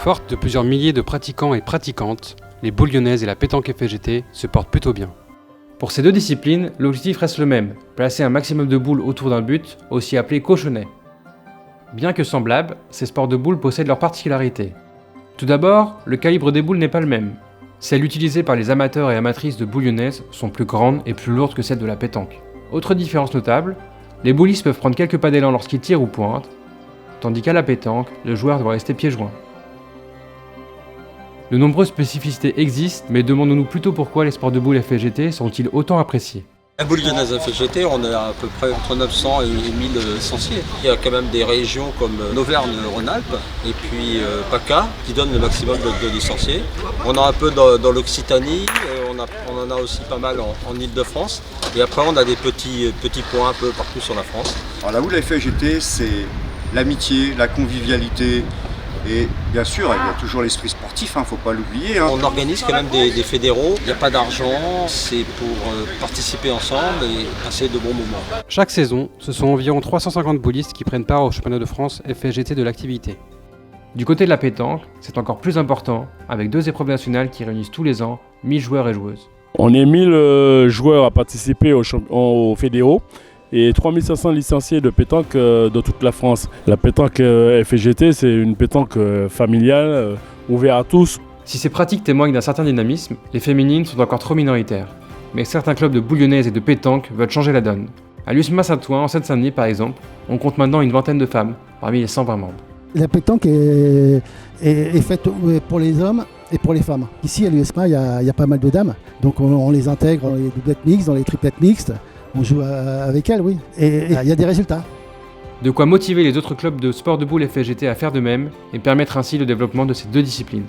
Fortes de plusieurs milliers de pratiquants et pratiquantes, les boules lyonnaises et la pétanque FFGT se portent plutôt bien. Pour ces deux disciplines, l'objectif reste le même, placer un maximum de boules autour d'un but, aussi appelé cochonnet. Bien que semblables, ces sports de boules possèdent leurs particularités. Tout d'abord, le calibre des boules n'est pas le même. Celles utilisées par les amateurs et amatrices de boules lyonnaises sont plus grandes et plus lourdes que celles de la pétanque. Autre différence notable, les boulistes peuvent prendre quelques pas d'élan lorsqu'ils tirent ou pointent, tandis qu'à la pétanque, le joueur doit rester pieds joints. De nombreuses spécificités existent, mais demandons-nous plutôt pourquoi les sports de boules FFGT sont-ils autant appréciés. La boule lyonnaise FFGT, on est à peu près entre 900 et 1000 licenciés. Il y a quand même des régions comme l'Auvergne-Rhône-Alpes et puis PACA qui donnent le maximum de licenciés. On a un peu dans l'Occitanie, on en a aussi pas mal en Ile-de-France. Et après on a des petits points un peu partout sur la France. Alors la boule FFGT, c'est l'amitié, la convivialité. Et bien sûr, il y a toujours l'esprit sportif, il ne faut pas l'oublier. On organise quand même des fédéraux, il n'y a pas d'argent, c'est pour participer ensemble et passer de bons moments. Chaque saison, ce sont environ 350 boulistes qui prennent part au championnat de France FFGT de l'activité. Du côté de la pétanque, c'est encore plus important, avec 2 épreuves nationales qui réunissent tous les ans 1000 joueurs et joueuses. On est 1000 joueurs à participer aux fédéraux et 3500 licenciés de pétanque dans toute la France. La pétanque FFGT, c'est une pétanque familiale, ouverte à tous. Si ces pratiques témoignent d'un certain dynamisme, les féminines sont encore trop minoritaires. Mais certains clubs de boules lyonnaises et de pétanque veulent changer la donne. À l'USMA Saint-Ouen, en Seine-Saint-Denis par exemple, on compte maintenant une vingtaine de femmes, parmi les 120 membres. La pétanque est faite pour les hommes et pour les femmes. Ici à l'USMA, il y a pas mal de dames, donc on les intègre dans les doublettes mixtes, dans les triplettes mixtes. On joue avec elles, oui. Et il y a des résultats. De quoi motiver les autres clubs de sport de boules FFGT à faire de même et permettre ainsi le développement de ces deux disciplines.